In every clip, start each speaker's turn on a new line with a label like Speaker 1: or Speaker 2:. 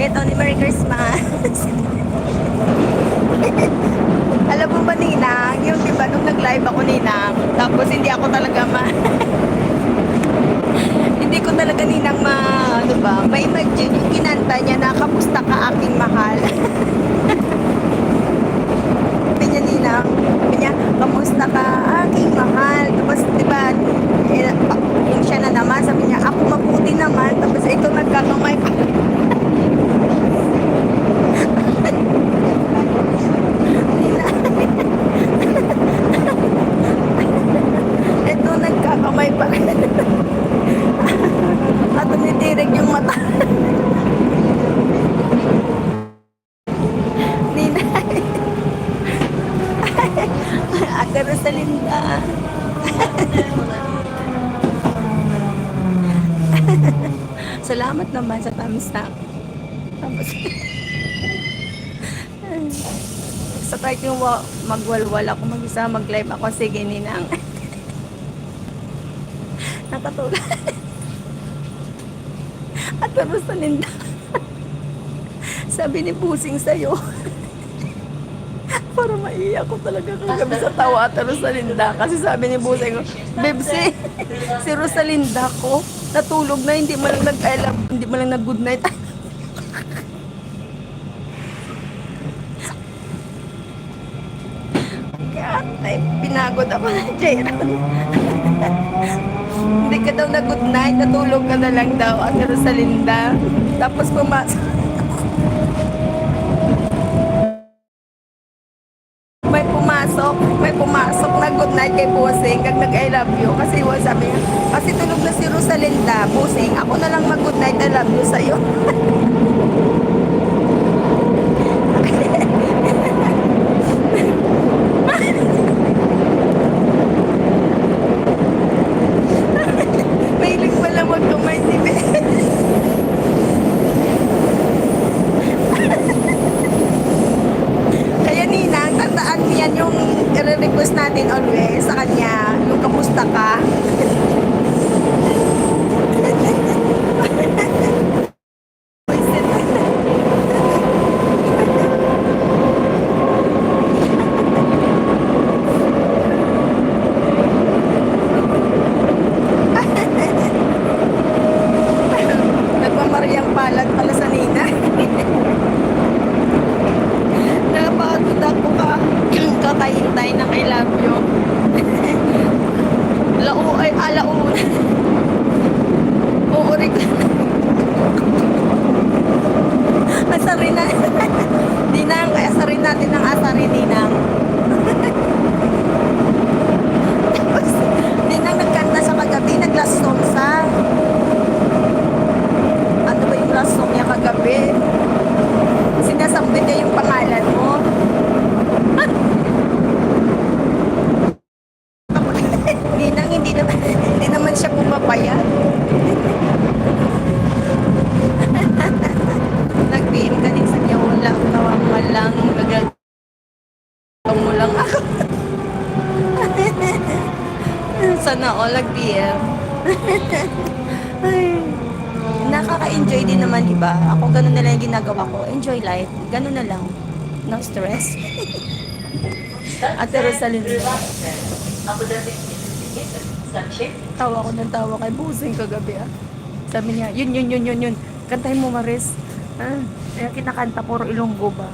Speaker 1: Tony, Merry Christmas. Alam mo ba, Ninang, yung diba nung nag-live ako, Ninang, tapos hindi ako talaga hindi ko talaga, Ninang, ano ba, ma-imagine yung kinanta niya na kamusta ka aking mahal. Sabi niya, Ninang, sabi niya, kamusta ka aking mahal. Tapos diba, yung siya na naman, sabi niya, ako mabuti naman. Tapos ito nagkakamay pa. Ito nagkakamay pa. At tumitirig yung mata. Nina. Ate Rosalinda. Salamat naman sa thumbs up. Tapos sa kahit yung magwalwal ako mag-isa, mag-live ako, sige, Ninang. Nakatulad. At Rosalinda. Sabi ni Pusing sa'yo. Para maiyak ko talaga kagabi sa tawa at Rosalinda. Kasi sabi ni Pusing, Bebsi, si Rosalinda ko, natulog na, hindi mo lang hindi mo lang nag-good night. Ay, pinagod ako na Jayron. Hindi ka daw na good night, natulog ka na lang daw at Rosalinda. Tapos pumasok. May pumasok na good night kay Busing kag nag I love you. Kasi sabi niya, kasi tulog na si Rosalinda, Busing, ako na lang mag good night I love you sa'yo. Mahilig pala mag-tumay si Ben. Kaya Ninang, tandaan mo yan yung i-request natin always sa kanya, yung kamusta ka. Nagmamariang palad pala sa Ninang. Napakatuda ko kakahintay ng I love you. Alauna. Uurik. Asarin na. Ninang, kaya asarin natin ng asarin, Ninang. Tapos, Ninang nagkanta sa kagabi, nag-last song sa. Ano ba yung last song niya kagabi? Sinasambit niya yung pangalan mo. Ninang, hindi naman siya pumapayat. Nag-PM ka din sa niya, wala, tawang malang, gagawin mo lang ako. Sana all nag-PM. Ay, nakaka-enjoy din naman, diba? Ako ganun na lang yung ginagawa ko. Enjoy life. Ganun na lang. No stress. Ate Rosalinda. Tawa ko ng tawa kay Busing kagabi, ah. Sabi niya, yun. Kantahin mo, Maris. Ah, kaya kinakanta, puro Ilonggo ba?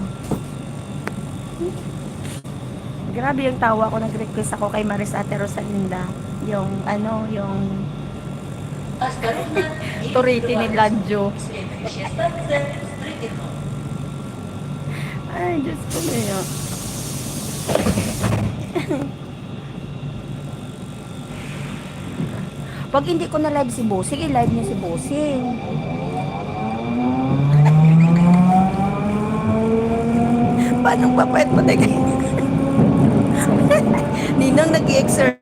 Speaker 1: Grabe yung tawa ko. Nag-request ako kay Maris Ate Rosalinda. Yung, yung Turiti ni Ladjo. Ay, Diyos ko na. Pag hindi ko na live si Busing, i-live niya si Busing. Paano papayat pa tayo? Ninang nag-i-exert